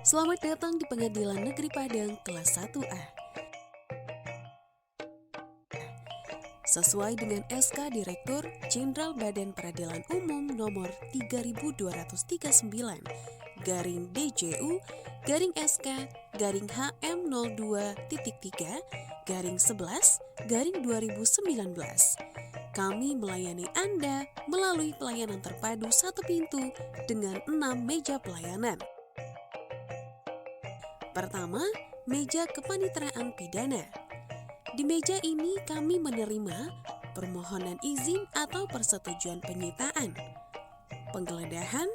Selamat datang di Pengadilan Negeri Padang kelas 1A. Sesuai dengan SK Direktur Jenderal Badan Peradilan Umum nomor 3239 garing DJU garing SK garing HM02.3 garing 11 garing 2019. Kami melayani Anda melalui pelayanan terpadu satu pintu dengan 6 meja pelayanan. Pertama, meja kepaniteraan pidana. Di meja ini kami menerima permohonan izin atau persetujuan penyitaan, penggeledahan,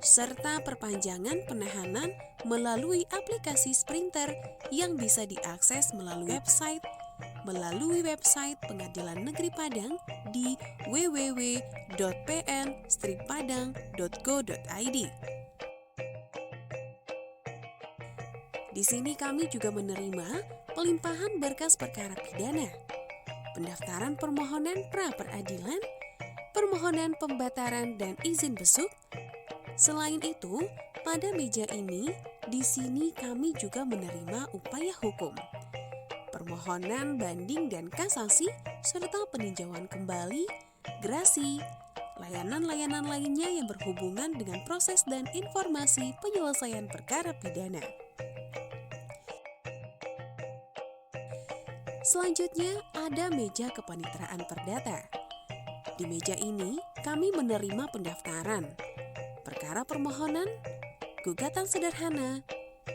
serta perpanjangan penahanan melalui aplikasi Sprinter yang bisa diakses melalui website Pengadilan Negeri Padang di www.pn-padang.go.id. Di sini kami juga menerima pelimpahan berkas perkara pidana, pendaftaran permohonan pra-peradilan, permohonan pembataran dan izin besuk. Selain itu, pada meja ini, di sini kami juga menerima upaya hukum, permohonan banding dan kasasi, serta peninjauan kembali, grasi, layanan-layanan lainnya yang berhubungan dengan proses dan informasi penyelesaian perkara pidana. Selanjutnya ada meja kepaniteraan perdata. Di meja ini kami menerima pendaftaran, perkara permohonan, gugatan sederhana,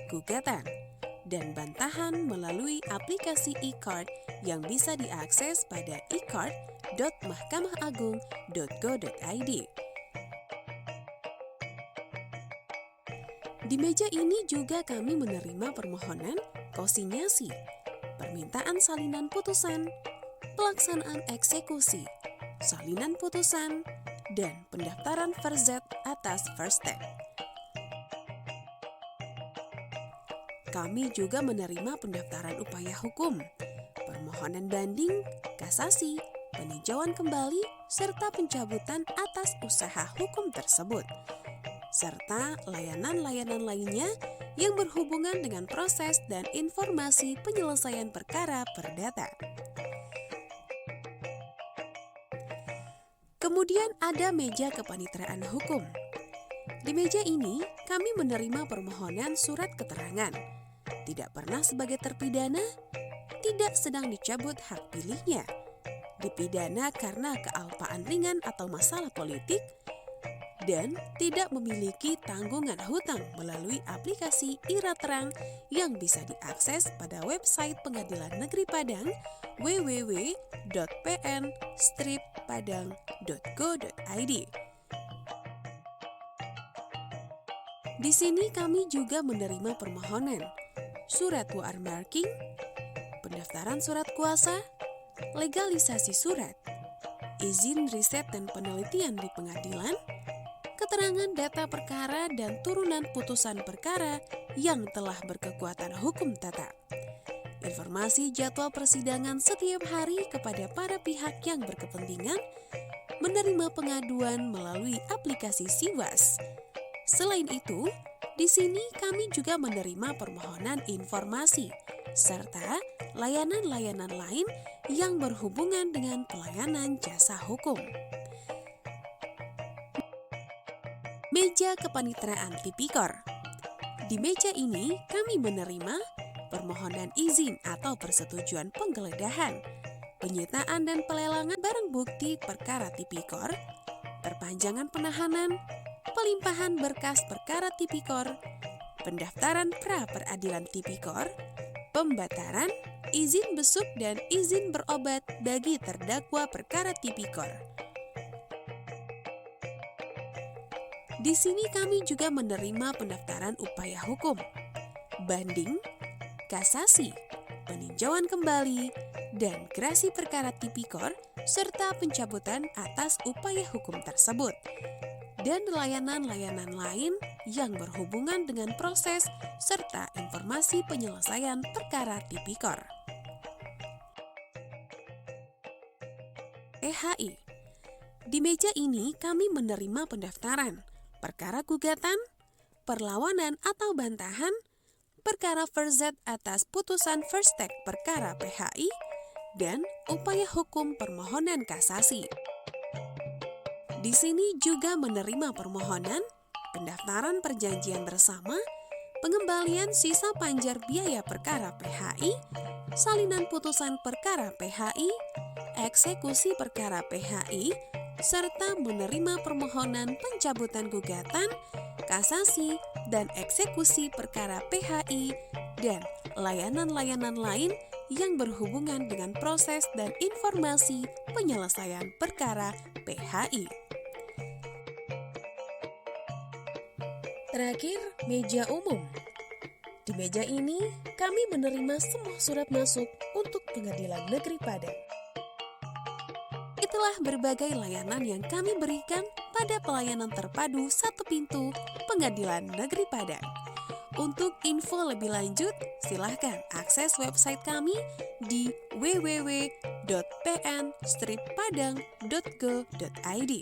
gugatan, dan bantahan melalui aplikasi e-card yang bisa diakses pada e-card.mahkamahAgung.go.id. Di meja ini juga kami menerima permohonan konsinyasi, permintaan salinan putusan, pelaksanaan eksekusi, salinan putusan, dan pendaftaran verzet atas first step. Kami juga menerima pendaftaran upaya hukum, permohonan banding, kasasi, peninjauan kembali, serta pencabutan atas usaha hukum tersebut, serta layanan-layanan lainnya yang berhubungan dengan proses dan informasi penyelesaian perkara perdata. Kemudian ada meja kepaniteraan hukum. Di meja ini, kami menerima permohonan surat keterangan, tidak pernah sebagai terpidana, tidak sedang dicabut hak pilihnya, dipidana karena kealpaan ringan atau masalah politik, dan tidak memiliki tanggungan hutang melalui aplikasi IRA Terang yang bisa diakses pada website Pengadilan Negeri Padang www.pn-padang.go.id. Di sini kami juga menerima permohonan surat war marking, pendaftaran surat kuasa, legalisasi surat, izin riset dan penelitian di pengadilan, keterangan data perkara dan turunan putusan perkara yang telah berkekuatan hukum tetap, informasi jadwal persidangan setiap hari kepada para pihak yang berkepentingan, menerima pengaduan melalui aplikasi Siwas. Selain itu, di sini kami juga menerima permohonan informasi serta layanan-layanan lain yang berhubungan dengan pelayanan jasa hukum. Meja kepaniteraan tipikor. Di meja ini kami menerima permohonan izin atau persetujuan penggeledahan, penyitaan dan pelelangan barang bukti perkara tipikor, perpanjangan penahanan, pelimpahan berkas perkara tipikor, pendaftaran pra-peradilan tipikor, pembataran, izin besuk dan izin berobat bagi terdakwa perkara tipikor. Di sini kami juga menerima pendaftaran upaya hukum, banding, kasasi, peninjauan kembali, dan grasi perkara tipikor serta pencabutan atas upaya hukum tersebut, dan layanan-layanan lain yang berhubungan dengan proses serta informasi penyelesaian perkara tipikor. EHI. Di meja ini kami menerima pendaftaran perkara gugatan, perlawanan atau bantahan, perkara verzet atas putusan Verstek perkara PHI, dan upaya hukum permohonan kasasi. Di sini juga menerima permohonan, pendaftaran perjanjian bersama, pengembalian sisa panjar biaya perkara PHI, salinan putusan perkara PHI, eksekusi perkara PHI, serta menerima permohonan pencabutan gugatan, kasasi, dan eksekusi perkara PHI, dan layanan-layanan lain yang berhubungan dengan proses dan informasi penyelesaian perkara PHI. Terakhir, meja umum. Di meja ini, kami menerima semua surat masuk untuk Pengadilan Negeri Padang. Itulah berbagai layanan yang kami berikan pada pelayanan terpadu satu pintu Pengadilan Negeri Padang. Untuk info lebih lanjut, silahkan akses website kami di www.pn-padang.go.id